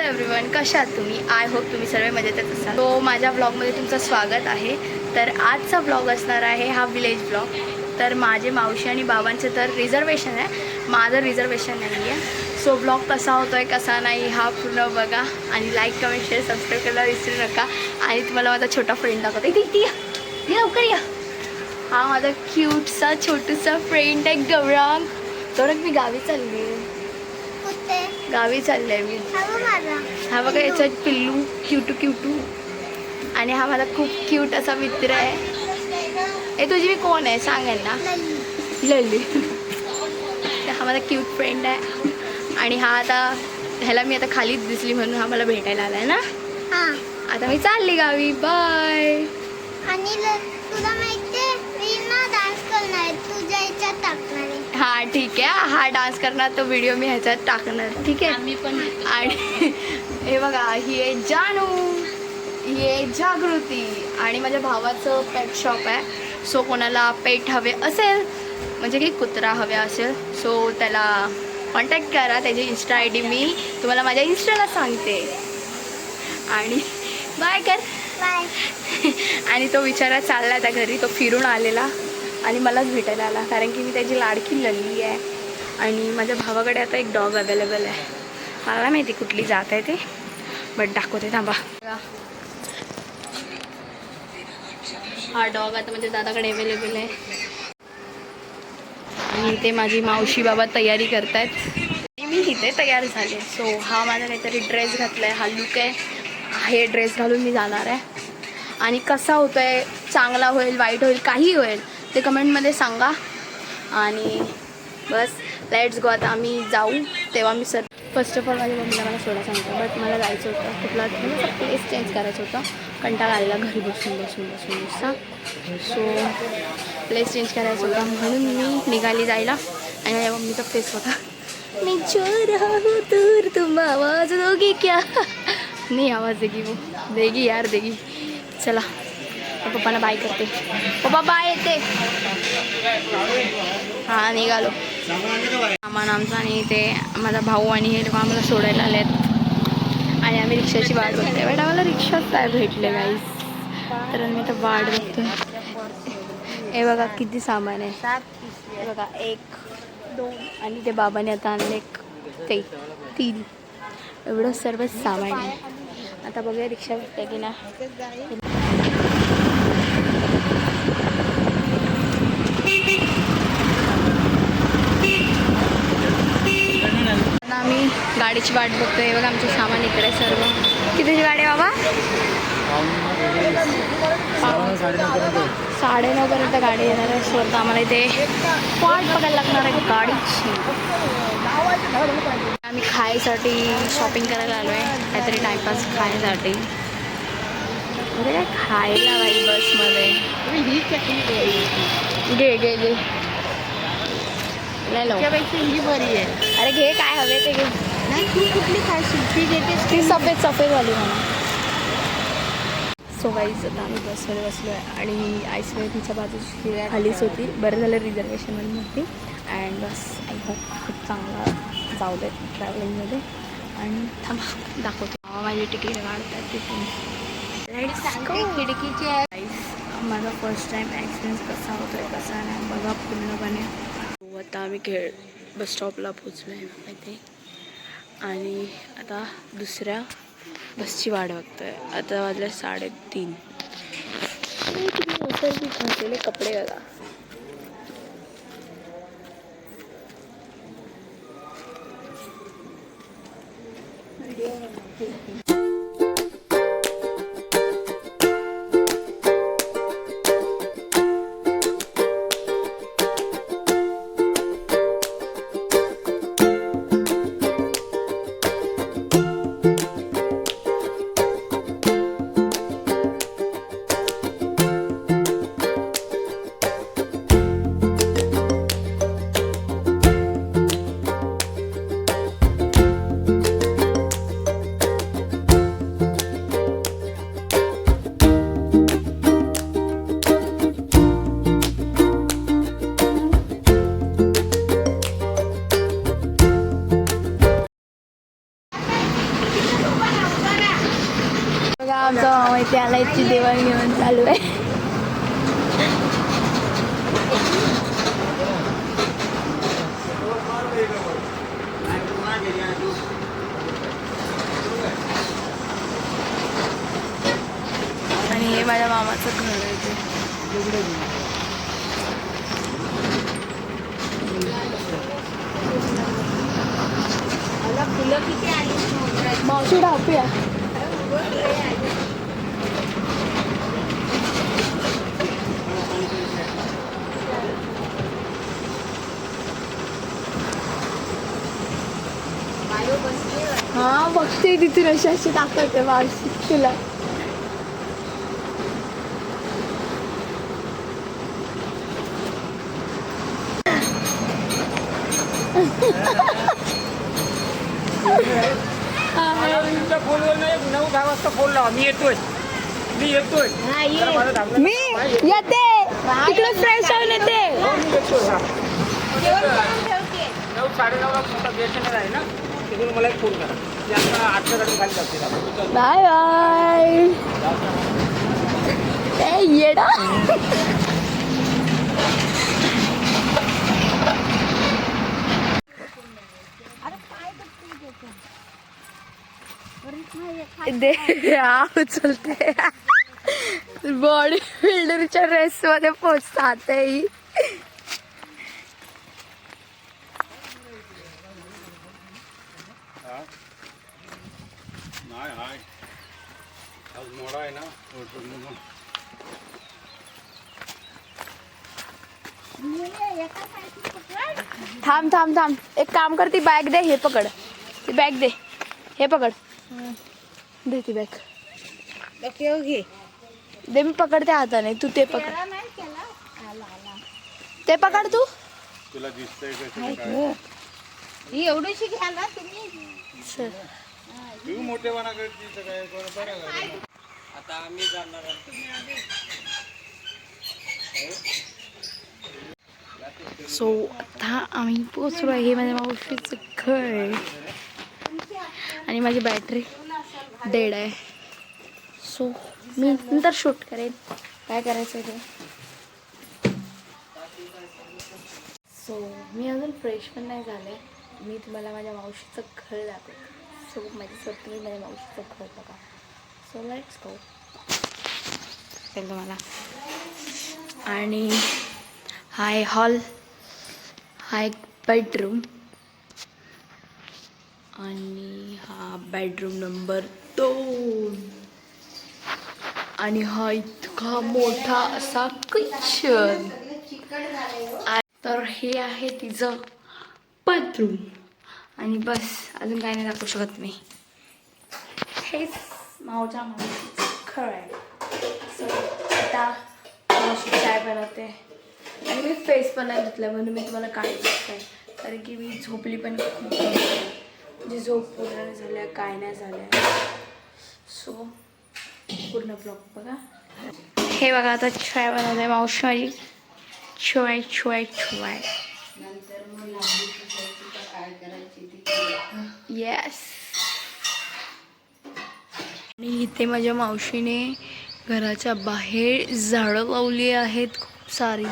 Hello everyone, कशा आहात तुम्ही? आय होप तुम्ही सर्व मजेतच असाल. तो माझ्या ब्लॉगमध्ये तुमचं स्वागत आहे. तर आजचा ब्लॉग असणार आहे हा विलेज ब्लॉग. तर माझे मावशी आणि बाबांचं तर रिझर्वेशन आहे, माझं रिझर्वेशन नाही आहे. सो ब्लॉग कसा होतो आहे कसा नाही हा पूर्ण बघा आणि लाईक कमेंट शेअर सबस्क्राईब करायला विसरू नका. आणि तुम्हाला माझा छोटा फ्रेंड दाखवतो. इथे या लवकर या. हा माझा क्यूटसा छोटूसा फ्रेंड आहे गौरंग. गौरंग मी गावी चालली आहे. गावी चालले मी. हा बघा याचा पिल्लू क्यूटू आणि हा माझा खूप क्यूट असा मित्र आहे. हे तुझी मी कोण आहे सांगेल ना, लल्ली. हा माझा क्यूट फ्रेंड आहे आणि हा आता ह्याला मी आता खालीच दिसली म्हणून हा मला भेटायला आलाय ना. आता मी चालली गावी. बाय. आणि तुला माहितीये मी ना डान्स करणार आहे, तुझ्या ह्याच्यात टाकणार आहे. हा ठीक आहे, हा डान्स करणार तो व्हिडिओ मी ह्याच्यात टाकणार. ठीक आहे. आम्ही पण. आणि हे बघा ही आहे जानू, ही आहे जागृती आणि माझ्या भावाचं पेट शॉप आहे. सो कोणाला पेट हवे असेल म्हणजे की कुत्रा हवे असेल सो त्याला कॉन्टॅक्ट करा. त्याची इंस्टा आय डी मी तुम्हाला माझ्या इंस्टाला सांगते. आणि बाय कर. बाय. आणि तो विचारा चालला त्या घरी, तो फिरून आलेला आणि मलाच भेटायला आला कारण की मी त्याची लाडकी लल्ली आहे. आणि माझ्या भावाकडे आता एक डॉग अवेलेबल आहे, मला नाही माहिती कुठली जात आहे ते, बट दाखवते थांबा. हा डॉग आता माझ्या दादाकडे अवेलेबल आहे आणि ते माझी मावशी बाबा तयारी करतायत आणि मी इथे तयार झाले. सो हा माझा काहीतरी ड्रेस घातला आहे, हा लुक आहे. हे ड्रेस घालून मी जाणार आहे आणि कसा होतो आहे, चांगला होईल वाईट होईल काही होईल ते कमेंटमध्ये सांगा. आणि बस लेट्स गो. आता आम्ही जाऊ तेव्हा मी फर्स्ट ऑफ ऑल माझ्या मम्मीला मला सोडा सांगतो, बट मला जायचं होतं कुठला म्हणजे प्लेस चेंज करायचं होतं. कंटाळा आलेला घरी बसून नुसता. सो प्लेस चेंज करायचं होतं म्हणून मी निघाली जायला. आणि माझ्या मम्मीचा फेस होता, मी चोर रहा हूँ दूर तुम आवाज दोगी क्या. नाही आवाज देगी यार देगी. चला पप्पांना बाय करते. पप्पा बाय येते. हां निघालो. सामान आमचं आणि ते माझा भाऊ आणि हे लोक आम्हाला सोडायला आलेत आणि आम्ही रिक्षाची वाट बघतोय. बट आम्हाला रिक्षाच काय भेटले गाईस, तर मी तर वाट बघतोय. हे बघा किती सामान आहे. हे बघा 1 2 आणि ते बाबाने आता आणले ते 3. एवढं सर्व सामान आहे. आता बघूया रिक्षा भेटते की ना. आम्ही गाडीची वाट बघतोय. हे बघा आमचं सामान इकडे सर्व. कितीची गाडी आहे बाबा? 9:30पर्यंत गाडी येणार आहे. स्वतः आम्हाला इथे वाट बघायला लागणार आहे गाडीची. आम्ही खायसाठी शॉपिंग करायला आलो आहे, काहीतरी टाईमपास खाण्यासाठी. म्हणजे काय खायला बाई बसमध्ये. घे ही बरी आहे. अरे घे काय हवे ते घे. नाही तू कुठली खायची ती घेते, ती सफेदवाली म्हणा. सो गाईज आता आम्ही बसमध्ये बसलो आहे आणि आईस्क्रीमच्या बाजूची खालीच होती. बरं झालं रिझर्वेशनमध्ये नव्हती. अँड बस आय होप खूप चांगला जाऊ देत ट्रॅव्हलिंगमध्ये. आणि थांबा दाखवतो माझी तिकीट काढतात तिथून. खिडकीची आहे. माझा फर्स्ट टाईम एक्सपिरियन्स कसा होतो आहे कसा नाही बघा पूर्णपणे. आता आम्ही बस स्टॉपला पोचलो आहे माहिती. आणि आता दुसऱ्या बसची वाट बघतो आहे. आता वाजले 3:30. तुम्ही घातलेले कपडे बघा. आमचा मामा इथे आला, याची देवाणघेवाण चालू आहे. आणि हे माझ्या मामाचं घर आहे ते. फुलं किती आली मावशी ढापूया. हा बघते तिथून अशी अशी दाखवते मावशी तुला. फोनवर नाही 9-10 वाजता फोन लावा. मी येतोय. मी येते तिकडे फ्रेश होऊन येते. 9-9:30 ला BSNL आहे ना, तिकडून मला एक फोन करा. मी आता 8च्या गाडी खाली जाते. Bye bye. ए येडा. दे उचलते. बॉडी बिल्डरच्या रेस मध्ये पोचतात. थांब थांब थांब, एक काम कर, ती बॅग दे, हे पकड, ती बॅग दे, हे पकड, दे ती बॅग दे. मी पकडते हाताने, तू ते पकड, ते पकड तू. तुला दिसतंय ही एवढीशी घ्या ना तुम्ही. तू मोठेपणा करते काय बरं. आता आम्ही जाणार सो आता आम्ही पोचलो आहे. हे माझ्या मावशीचं घर आहे आणि माझी बॅटरी डेड आहे. सो मी नंतर शूट करेन काय करायचं आहे ते. सो मी अजून फ्रेश पण नाही झाले. मी तुम्हाला माझ्या मावशीचं घर दाखवते. सो माझ्यासोबत तुम्ही माझ्या मावशीचं घर बघा. So let's go. तुम्हाला आणि हा आहे हॉल, हा एक बेडरूम आणि हा बेडरूम नंबर 2 आणि हा इतका मोठा असा किचन. तर हे आहे तिचं बाथरूम आणि बस, अजून काही नाही दाखवू शकत मी. हेच मावच्या मावशीचं घर आहे. सो आता मावशी चाय बनवते आणि मी फेस पण नाही धुतला म्हणून मी तुम्हाला काय दिसत आहे, कारण की मी झोपली पण खूप, म्हणजे झोप पूर्ण नाही झाल्या, काय नाही झाल्या. सो पूर्ण ब्लॉग बघा. हे बघा आता चाय बनवते मावशी माझी. चाय चाय चाय. येस. आणि इथे माझ्या मावशीने घराच्या बाहेर झाडं लावली आहेत खूप सारी.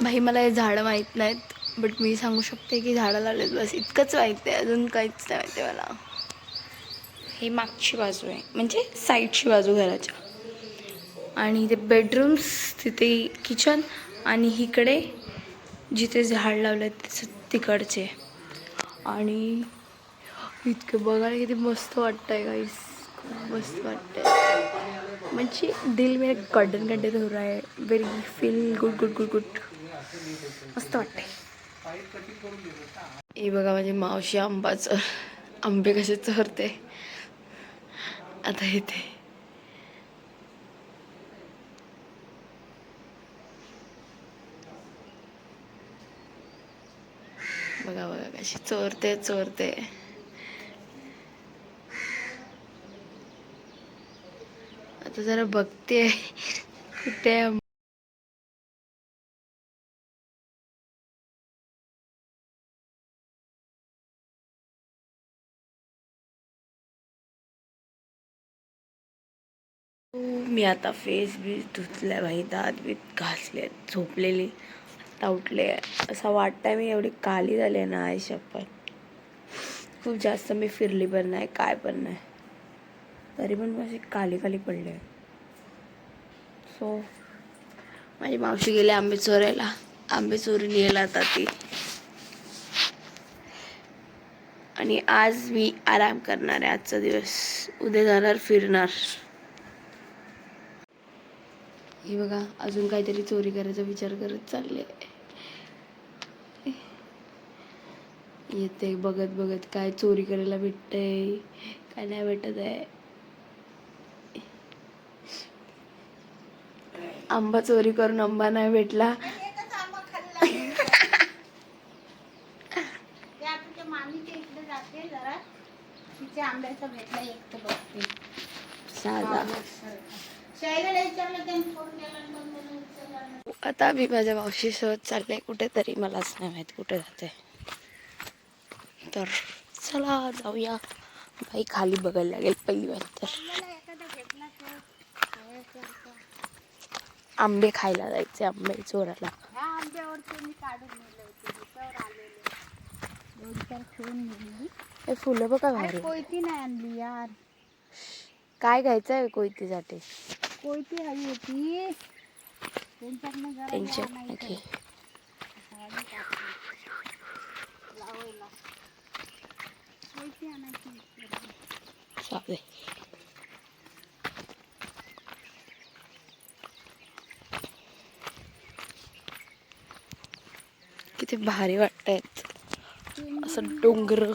भाई मला हे झाडं माहीत नाहीत, बट मी सांगू शकते की झाडं लावलेत, बस इतकंच माहिती आहे, अजून काहीच नाही माहिती मला. हे मागची बाजू आहे, म्हणजे साईडची बाजू घराच्या. आणि ते बेडरूम्स, तिथे किचन आणि इकडे जिथे झाड लावलं आहे तिकडचे. आणि इतकं बघायला किती मस्त वाटतं आहे गाईस, खूप मस्त वाटतं आहे. म्हणजे दिल मेरे गार्डन गार्डन हो रहा है. Very feel good good good good. मस्त वाटतंय. हे बघा माझी मावशी आंबे कसे चोरते. आता इथे बघा बघा कशी चोरते. आता जरा बघते कुठे मी आता फेस बीस धुतल्या भाई, दात बीत घासले, झोपलेली, आता उठले. असं वाटतंय मी एवढी काली झाली ना, आई शपथ. खूप जास्त मी फिरली पण नाही, काय पण नाही, तरी पण मी अशी काली काली पडले. सो माझी मावशी गेली आंबे चोरायला, आंबे चोरून यायला आता ती. आणि आज मी आराम करणार आहे आजचा दिवस, उद्या जाणार फिरणार. हे बघा अजून काहीतरी चोरी करायचा विचार करत चालले. येते बघत बघत काय चोरी करायला भेटतंय काय नाही भेटत आहे. आंबा चोरी करून आंबा नाही भेटला. आंब्याचा भेटला एक तर बघते. साधा आता मी माझ्या मावशी सोबत चालले कुठेतरी, मलाच नाही माहित कुठे जाते. तर चला जाऊया बाई, खाली बघायला लागेल पहिली बात तर. आंबे खायला जायचे, आंबे चोरायला. ह्या आंब्यावरती मी काढून नेले होते, त्याच्यावर आलेले दोन चार ठेवून नेली. हे फुलं बघा भारी. कोयती नाही आणली यार. काय घ्यायचं आहे कोयतीसाठी? कोयती हवी होती, त्यांच्याकडनं जरा टेन्शन आणायचं. नाही. लावायला कोयती आणायची. चालेल. किती भारी वाटतायत असं डोंगर.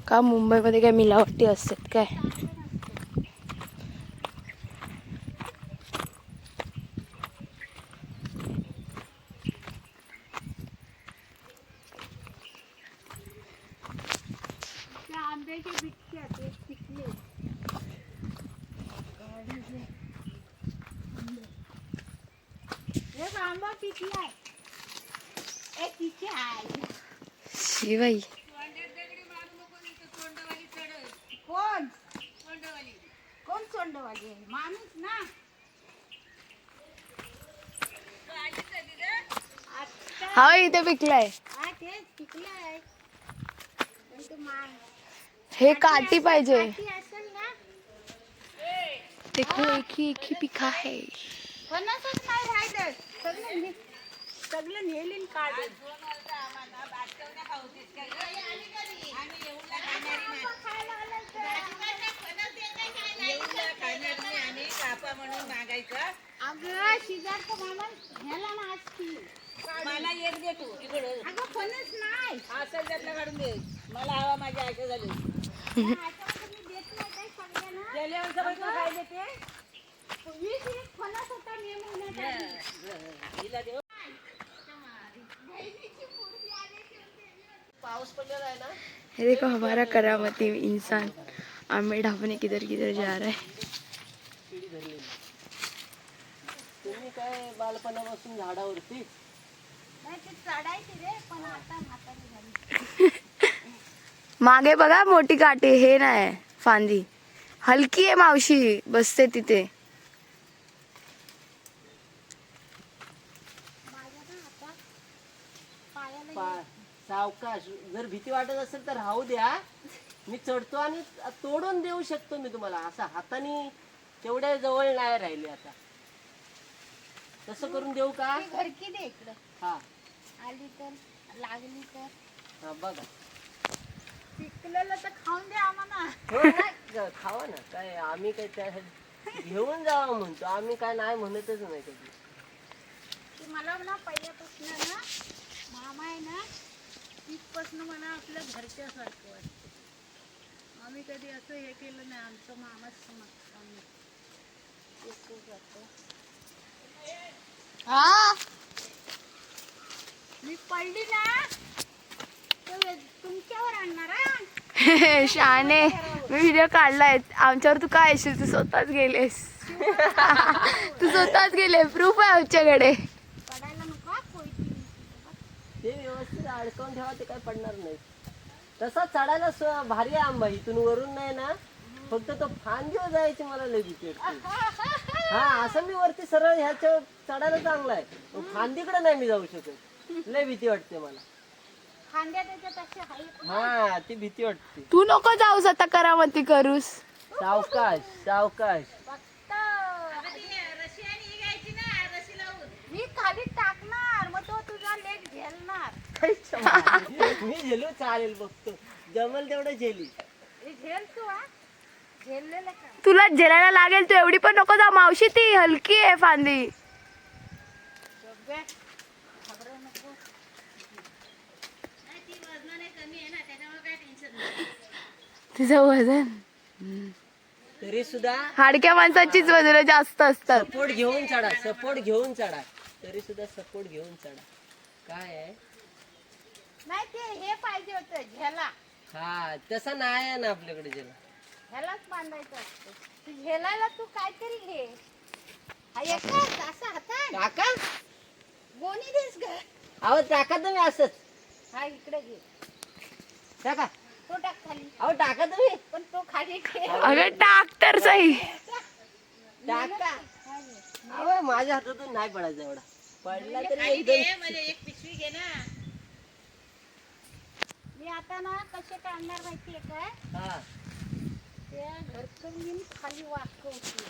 का मुंबईमध्ये काय मिलावटी असतात काय? आंब्याचे बिटके ते पिकले. हे आंबा पिकलाय. ए तिचे आहे शिवाई कोण कोण सोंडवाली आहे? माणूस ना. हा इथे पिकलाय. हा तेच पिकलाय. हे काठी पाहिजे. असेल ना. देखो एक ही पिका है. फणसच नाही राहिलं. सगळं नेलीन काढून. अगं शेजारचा मामा ह्याला ना असती. मला एक दे तू इकडं. अगं फणस नाही. असेल त्यातला काढून दे. मला हवा माझी आशा झाली. ह्याच्यामध्ये मी देत नाही काही सगळ्यांना. गेल्यावर सगळं तू काय देते? 20 एक फणस होता मे महिन्यात आधी. हिला देऊ. पाऊस पडलेला आहे ना. ये देखो हमारा करामती इंसान आंबे ढापने किधर किधर जा रहा है. तुम्ही काय बालपणापासून झाडावरती? नाही ती चढायची रे, पण आता म्हातारी झाली. मागे बघा मोठी काठी, हे नाही फांदी हलकी आहे. मावशी बसते तिथे. माझ्या ना आता पायाला सावकाश. जर भीती वाटत असेल तर राहू द्या, मी चढतो आणि तोडून देऊ शकतो मी तुम्हाला. असं हाताने तेवढ्या जवळ नाही राहिले आता. तसं करून देऊ का? घरकी दे इकडं. हा आली तर लागली तर. हा बघा. पिकलेलं तर खाऊन दे आम्हाला. हो, खावा ना. काय आम्ही काय त्या घेऊन जावा म्हणतो, आम्ही काय नाही म्हणतच नाही कधी. की मला ना पहिल्यापासून ना मामा आहे ना, तिथपासून मला आपल्या घरच्यासारखं वाटतं. आम्ही कधी असं हे केलं नाही. आमचं मामाच समजतं आम्ही. येतो जातो. हा मी पडली ना तर तुमच्यावर आणणार हा. शाने मी व्हिडिओ काढलाय आमच्यावर. तू काय येशील? तू स्वतःच गेलेस. तू स्वतःच गेले. प्रूफ आहे आमच्याकडे. पडायला नको हा कोयती. ते व्यवस्थित अडकवून ठेवा, ते काय पडणार नाही. तसा चढायला भारी आहे आंबा, इथून वरून नाही ना, फक्त तो फांदीवर जायची मला लय भीती वाटते. हा असं मी वरती सरळ ह्याच्या चढायला चांगला आहे, पण फांदीकडे नाही मी जाऊ शकत, लय भीती वाटते मला. खांद्या त्याच्यात असे आहेत. हा ती भीती वाटते. तू नको जाऊस आता करामती करूस. सावकाश सावकाश. फक्त मी खाली टाकणार, मग तो तुझा लेग झेलणार. मी झेलू, चालेल बघतो, जमल तेवढं झेली. हे झेल तू, हा झेललेलं का? तुला झेलायला लागेल, तू एवढी पण नको जा मावशी, ती हलकी आहे फांदी. बघ, घाबरू नको. नाही, ती वजनाने कमी आहे ना, त्याच्यामुळे काय टेन्शन नाही. तिचं वजन तरी सुद्धा हाडक्या माणसाचीच वजन जास्त असतात. सपोर्ट घेऊन चढा, सपोर्ट घेऊन चढा, तरी सुद्धा सपोर्ट घेऊन चढा. काय आहे, नाही ते हे पाहिजे होतं झेला. हा तसा नाही आहे ना आपल्याकडे ज्याला. ह्यालाच बांधायचं असतं. तू झेलायला तू काहीतरी घे. हा एकच असा हातात टाका, गोणी देस ग. अहो टाका तुम्ही असंच, हा इकडे घे, टाका, तो टाक खाली, अहो टाका तुम्ही, पण तो खाली ठेव. अगं टाक तर सही. टाका. अहो माझ्या हातातून नाही पडायचा एवढा, पडला तरी एकदम. एक पिशवी घे ना. मी आता ना कसे काढणार माहितीये काय, हा त्या घरचं मी खाली वाकवते.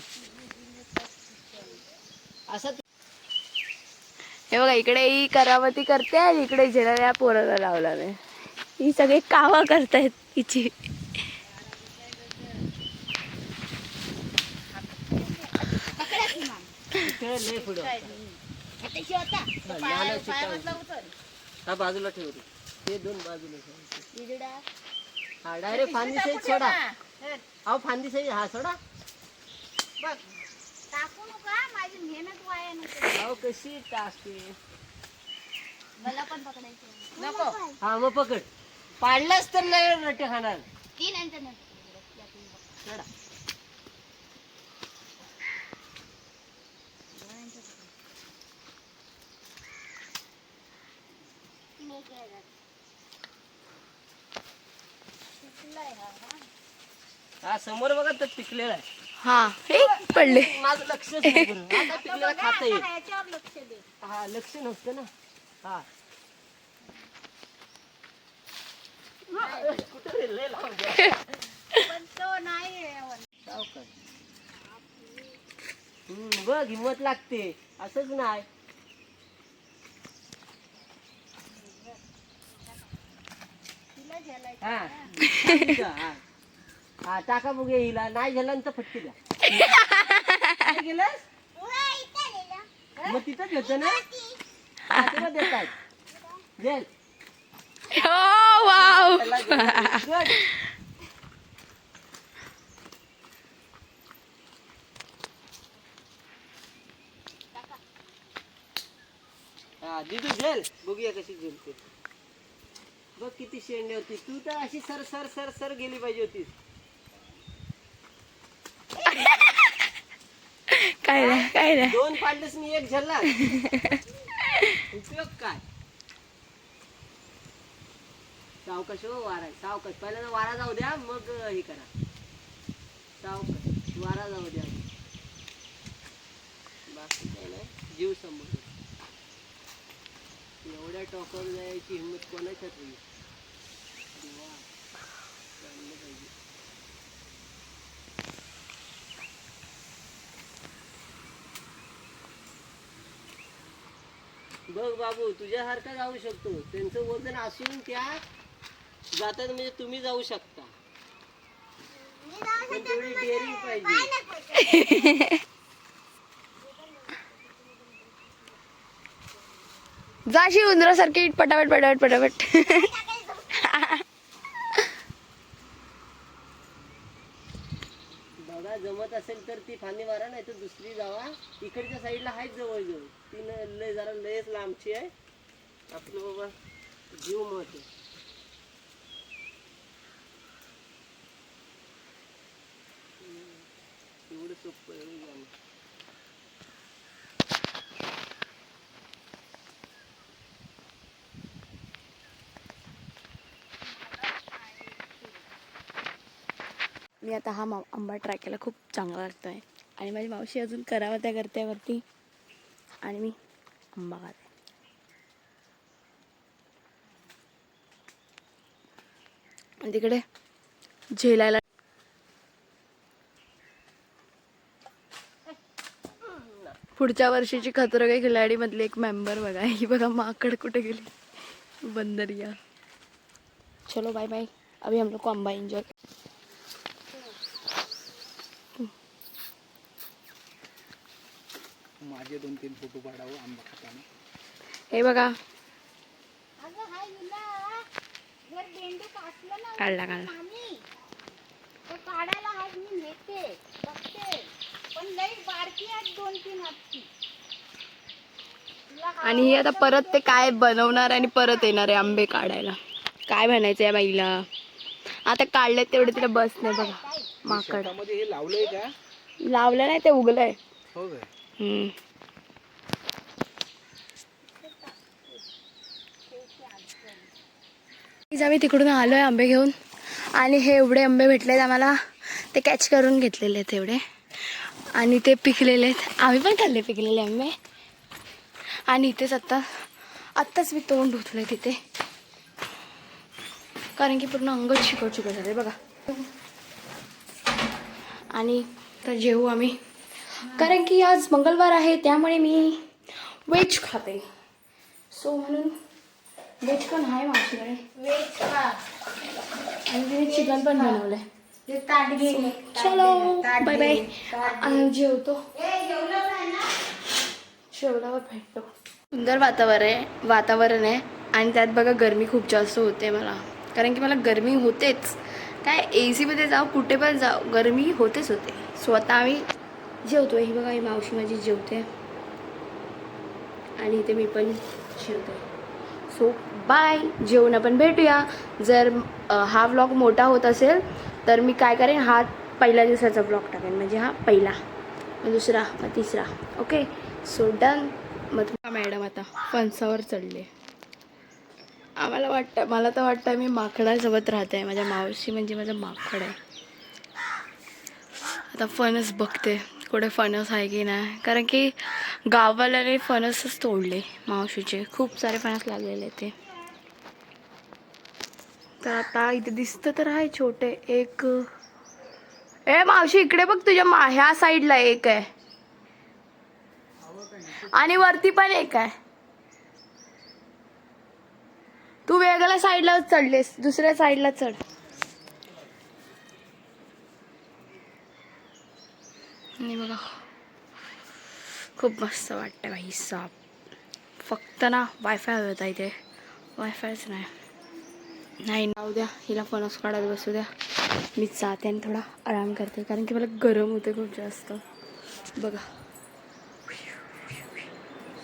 असं हे बघा, इकडे ही करामती करते आणि इकडे झेलायला पोराला लावला नाही. ही सगळी कावा करतायत हिची. इकडे लय पुढं. लहानाची पाय. हा बाजूला ठेव रे. ते दोन बाजूला ठेव. हा डायरेक्ट फांदी सहित सोडा. अहो फांदी सहित हा सोडा. बघ, टाकू नका, माझी मेहनत वाया नको. अहो कशी टाकते. मला पण पकडायचं नको. हा मग पकड. पाडलास तर नाही रट्टे खाणार. तीन अंतर सोडा. हा समोर बघा तर पिकलेला आहे. हा हे पडले. माझं लक्षच नाही बरं. आता पिकलेला खाता येईल. ह्याच्यावर लक्ष दे. हा लक्ष नसतं ना. हा कुठं रे लय लांब गेला. पण तो नाही आहे. सावकाश. बघ हिम्मत लागते, असंच नाही. तिला झेलायचं. हा हा टाका बघूया हिला. नाही झाला तर फटके द्या. काय केलंस? मग तिथंच होतं ना. तिथं देतात जेल. हो वाव. Good. हा दिदू झेल, बघूया कशी झेलते. बघ किती शेंडे होती. तू तर अशी सर सर सर सर गेली पाहिजे होतीस. काय नाही काय नाही. दोन पाडलेस मी एक झेलला. उपयोग काय. सावकाश हो वारा, सावकाश. पहिल्यांदा वारा जाऊ द्या, मग हे करा. सावकाश वारा जाऊ द्या. बाकी काय नाही, जीव सांभाळून. एवढ्या टॉपवर जायची हिंमत कोणाच्यात होईल. देवा, चाललं पाहिजे. बघ बाबू, तुझ्यासारखा जाऊ शकतो. त्यांचं वजन असून त्या जातात म्हणजे तुम्ही जाऊ शकता. पण तेवढी डेअरिंग पाहिजे. जाशी उंदरासारखी पटापट पटापट पटापट. बघा जमत असेल तर ती फांदी मारा, नाही तर दुसरी जावा. इकडच्या साईडला आहेच जवळ जवळ. ती लय जरा लयच लांबची आहे. आपलं बाबा जीव महत्व. एवढं सोपं आहे जाणं. मी आता हा आंबा ट्राय केला, खूप चांगला लागतो आहे. आणि माझी मावशी अजून करावं त्या करते वरती आणि मी आंबा खाते. आणि तिकडे झेलायला पुढच्या वर्षीची खतरों के खिलाडी मधली एक मेंबर बघा. ही बघा माकड कुठे गेली, बंदरिया. चलो बाय बाय, अभी हम लोग को आंबा एंजॉय. माझे 2-3 फोटो काढावं आंबा खाताना. हे बघा अगं हाय हिला जर बेंडू काटलं ना काढला काढला. मामी तर काढायला हात मी नेते बघते, पण लई बारकी आहेत 2-3 हातची. आणि ही आता परत ते काय बनवणार आणि परत येणार आहे आंबे काढायला. काय म्हणायचं या बाईला, आता काढले तेवढे तिला बस नाही बघा. माकड शेतामध्ये हे लावलंय का? लावलं नाही, ते उगलंय. हो काय? आम्ही तिकडून आलोय आंबे घेऊन आणि हे एवढे आंबे भेटलेत आम्हाला, ते कॅच करून घेतलेले आहेत एवढे. आणि ते पिकलेले आहेत, आम्ही पण खाल्ले पिकलेले आंबे. आणि इथेच आत्ताच मी तोंड धुतलंय तिथे, कारण की पूर्ण अंग चिकट झाले बघा. आणि तर जेवू आम्ही, कारण की आज मंगळवार आहे त्यामुळे मी व्हेज खाते. सो म्हणून व्हेज पण आहे माझ्याकडे. वेज खा. आणि तिने चिकन पण बनवलंय. ते ताट घे. चलो बाय बाय, आम्ही जेवतो. जेवलं नाही ना? जेवल्यावर भेटतो. सुंदर वातावरण आहे आणि त्यात बघा गरमी खूप जास्त होते मला, कारण की मला गरमी होतेच. काय AC मध्ये जाऊ कुठे पण जाऊ गरमी होते. सो आता आम्ही जेवतोय. ही बघा ही मावशी माझी जेवते आणि इथे मी पण जेवते. सो बाय, जेवण पण भेटूया. जर हा व्लॉग मोठा होत असेल तर मी काय करेन, हा पहिल्या दिवसाचा व्लॉग टाकेन. म्हणजे हा पहिला, मग दुसरा, मग तिसरा. Okay, so done. मग मॅडम आता फणसावर चढले. मला तर वाटतं मी माकडासोबत राहते. माझ्या मावशी म्हणजे माझं माकड आहे. आता फणस बघते कुठे फणस आहे की नाही, कारण की गाववाल्याने फणसच तोडले मावशीचे. खूप सारे फणस लागलेले ते. तर आता इथे दिसतं तर आहे छोटे एक. ए मावशी इकडे बघ, तुझ्या ह्या साईडला एक आहे आणि वरती पण एक आहे. तू वेगळ्या साईडला चढलेस, दुसऱ्या साईडला चढ. नाही बघा, खूप मस्त वाटतं भाई साहेब. फक्त ना वायफाय हवं होता इथे, वायफायच नाही. जाऊ द्या, हिला फणस काढत बसू द्या. मी जाते आणि थोडा आराम करते, कारण की मला गरम होते खूप जास्त बघा.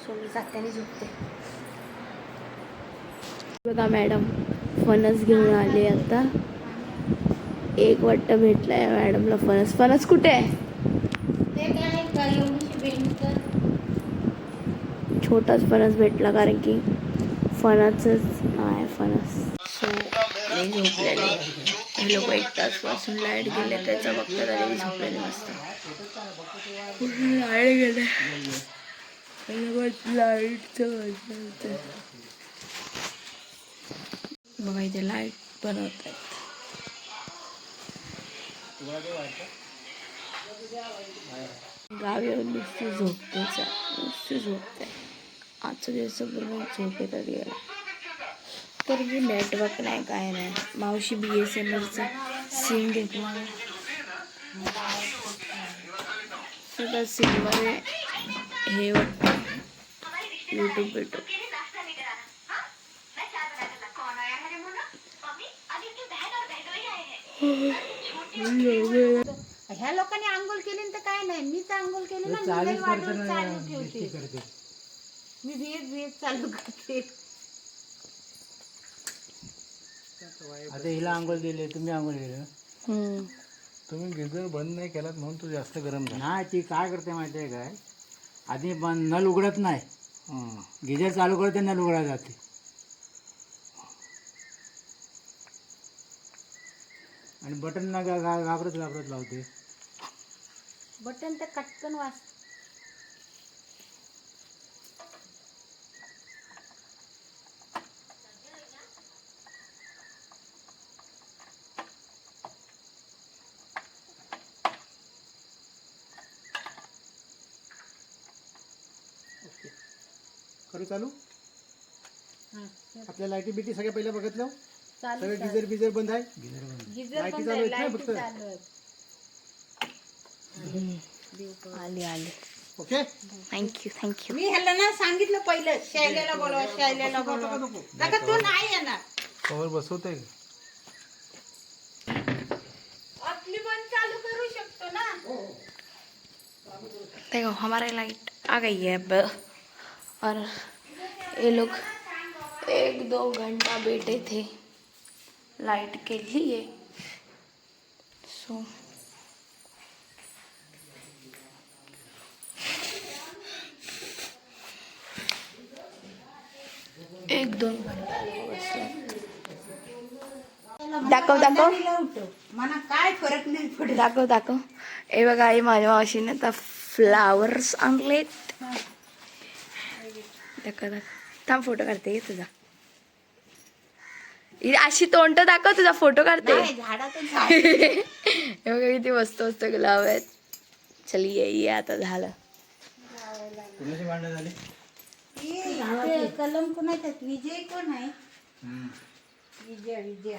सो मी जाते आणि झोपते. बघा मॅडम फणस घेऊन आले. आता एक वाटतं भेटलाय मॅडमला फणस. फणस कुठे आहे? ते काय का एवढीशी बेंडू तर छोटाच फणस भेटला, कारण की फणसच नाही फणस. सो मी झोपलेले. हे लोक 1 तासपासून लाईट गेले, त्याचं बघतात आणि झोपलेले मस्त. लाईट गेले, लाईटचं बघा इथे लाईट बनवत आहेत. गावी येऊन नुसती झोपते. आजच्या दिवसाबरोबर झोप येतात गेला, तर मी नेटवर्क नाही काय नाही. मावशी BSNLचा सिम घेतला, त्या सिममध्ये हे वाटतं यूट्यूब भेटू. ह्या लोकांनी आंघोळ केली तर काय नाही, मीच आंघोळ केली ना. मी वाढवून चालू ठेवते, मी भेट चालू करते. आता हिला आंघोळ दिली, तुम्ही आंघोळ केलं. तुम्ही गिझर बंद नाही केलात म्हणून तू जास्त गरम झाला. नाही, ती काय करते माहिती आहे काय, आधी नल उघडत नाही, गिझर चालू करते, नल उघडा जाते. आणि बटन ना घाबरत घाबरत लावते. बटन तर कटकन वाच. करू चालू. हां, आपल्या लाईटी बिटी सगळ्या पहिल्या बघितलं. चालू सगळं गिझर बिझर बंद आहे. गिझर बंद. गिझर लाईटी बंद चालू आहे, आहेत ना लाईटी फक्त. चालू आहेत. आले आले. ओके. थँक्यू. मी ह्याला ना सांगितलं पहिलं शैलेला बोलवा, शैलेला बोलवा. नका तू नाही येणार. कवर बसवते. आपली पण चालू करू शकतो ना. देखो हमारे लाइट आ गई है अब और ये लोग 1-2 घंटा बैठे थे लाइट के लिए. सो एक 2 घंटा बसले. दाखव मला काय फरक नाही पडत. दाखव. हे बघा आई माझ्या मावशीने आता फ्लावर्स आणलेत. दाखव. थांब फोटो काढते तुझा. अशी तोंड दाखव, तुझा फोटो काढते. झाडातून हे बघा किती मस्त गुलाब आहेत. चलिये ये आता झालं. कुणाची भांडण झाली? कलम कोणाचा? विजय कोण आहे? विजय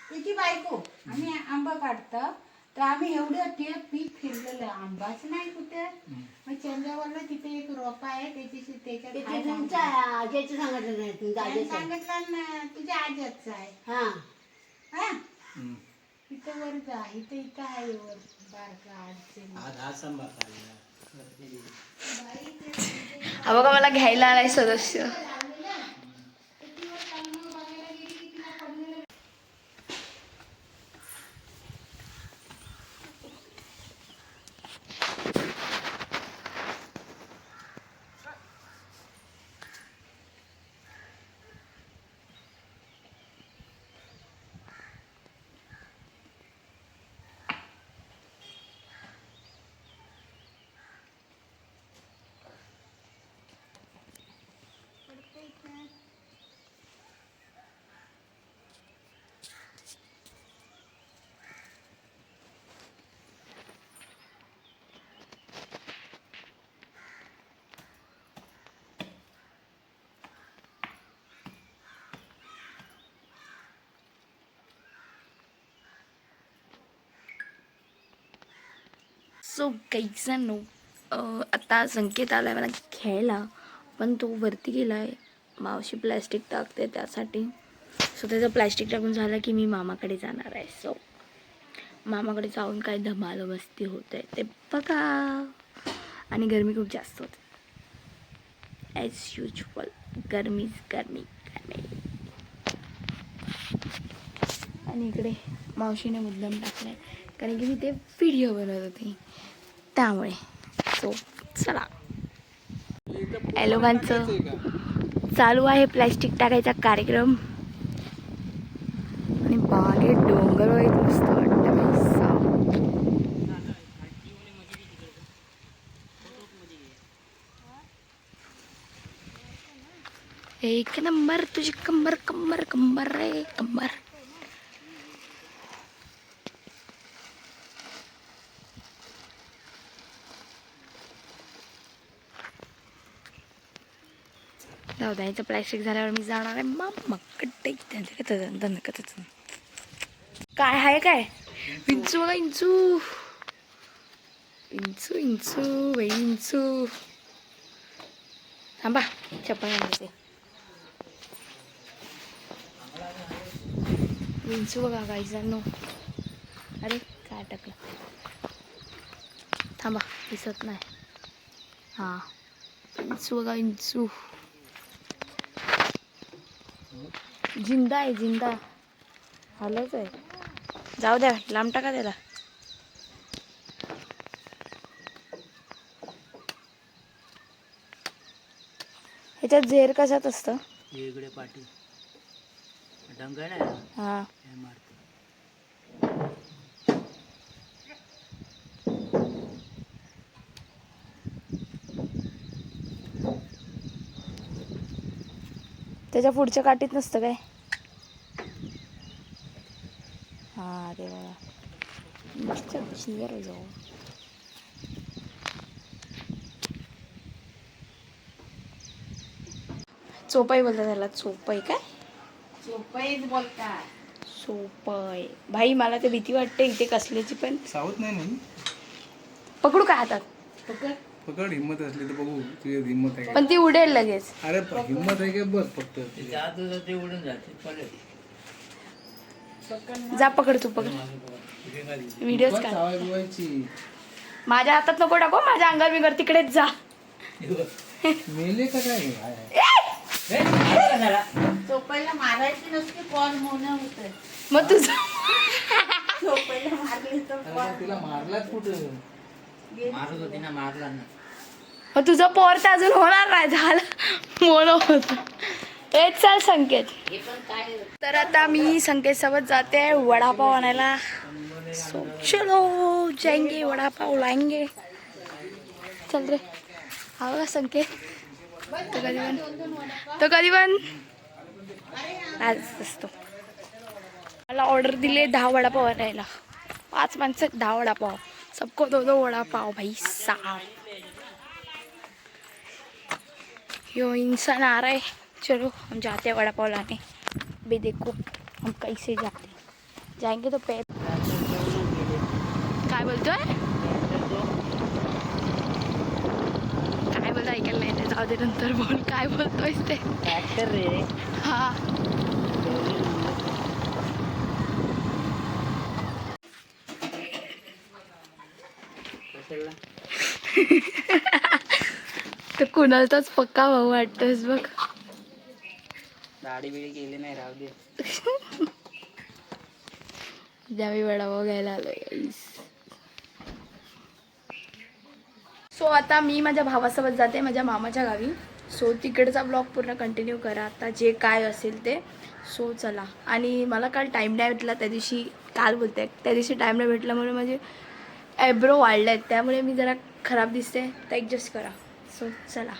त्याची बायको. आम्ही आंबा काढतो तर आम्ही एवढं ते पीक फिरलेलं आंबाच नाही कुठे. मग चंद्रावरला तिथे एक रोप आहे त्याच्यात आजीचं सांगितलं नाही तुमच्या आजीचं. सांगितलं ना तुझ्या आज्याचं आहे. हा इथं वर जा. इथं आहे वर बारका अडचण. हा बघा मला घ्यायला आलाय सदस्य. सो कैसांनो आता संकेत आला आहे मला घ्यायला, पण तो वरती गेला आहे. मावशी प्लॅस्टिक टाकते त्यासाठी. सो त्याचं प्लॅस्टिक टाकून झालं की मी मामाकडे जाणार आहे. सो मामाकडे जाऊन काय धमाल मस्ती होत आहे ते बघा. आणि गरमी खूप जास्त होते ॲज युजल. गरमी. आणि इकडे मावशीने मुद्दाम टाकलं आहे कारण की मी ते व्हिडिओ बनवत होते त्यामुळे. सो चला, या लोकांचं चालू आहे प्लॅस्टिक टाकायचा कार्यक्रम. आणि बागे डोंगर आहेत, मस्त वाटतं. एक नंबर तुझी कंबर रे कंबर. जाऊ द्यायचं प्लॅस्टिक झाल्यावर मी जाणार आहे मामाकडे. काय आहे काय इंचू बघा. इंचू बाई इंचू. थांबा चप्पल घालायचे. विंचू बघा गाईजांनो. अरे काय टाकलं. थांबा दिसत नाही. हां विंचू बघा विंचू. जिंदा आहे जिंदा. आलंच आहे. जाऊ द्या लांब टाका त्याला. ह्याच्यात झेर कशात असतं? इकडे पाठी डंग आहे ना. हां हे मारतो. त्याच्या पुढच्या काठीत नसतं काय? हा ते बघा मस्त सुंदर आहे जाऊ. चोपाई बोलतात त्याला. चोपाई काय? चोपाईच बोलतात. चोपाई. भाई मला ते भीती वाटते इथे कसल्याची पण. सावत नाही नाही पकडू काय हातात? पकड, हिंमत असली तर बघू तुझी हिंमत आहे. पण ती उडेल लगेच. अरे हिंमत आहे का बघ फक्त. जा पकड तू पकड. व्हिडिओच काढ. चावाय बिवायची. माझ्या हातात नको टाको, माझ्या अंगावर बिगर तिकडेच जा. मेले का काय? चोपाईला मारायची नसते, कोण होणं होतं. मग तुझं चोपाईला मारली तर अरे तिला मारलाच कुठं? मग तुझं पोर तर अजून होणार नाही. झालं मोन होत. हेच चाल संकेत. तर आता मी संकेत सोबत जाते वडापाव आणायला. सो चलो जाएंगे वडापाव लाएंगे. चल रे. हा संकेत तो कधी पण आज असतो. मला ऑर्डर दिले 10 वडापाव आणायला. 5 माणसं 10 वडापाव. सबको 2-2 वडापाव भाई साहब. यो इंसान आ रहा है. चलो हम जाते हैं वडापाव लाने. अभी देखो हम कैसे जाते. जाएंगे तो पैर. काय बोलतोय? काय बोलतो ऐकायला नाही ते. जाऊ दे नंतर बोल. काय बोलतोयस ते? ट्रॅक्टर रे. हा तर कुणालाच पक्का भाऊ वाटतोस बघ. दाढी बिडी केली नाही, राहू दे. ज्यावेळी वडापाव घ्यायला आलोय. सो आता मी माझ्या भावासोबत जाते माझ्या मामाच्या गावी. सो तिकडचा ब्लॉग पूर्ण कंटिन्यू करा आता जे काय असेल ते. सो चला. आणि मला काल टाईम नाही भेटला त्या दिवशी. काल बोलते त्या दिवशी टाईम नाही भेटला म्हणून माझे आयब्रो वाढले आहेत त्यामुळे मी जरा खराब दिसते तर ॲडजस्ट करा. सो चला.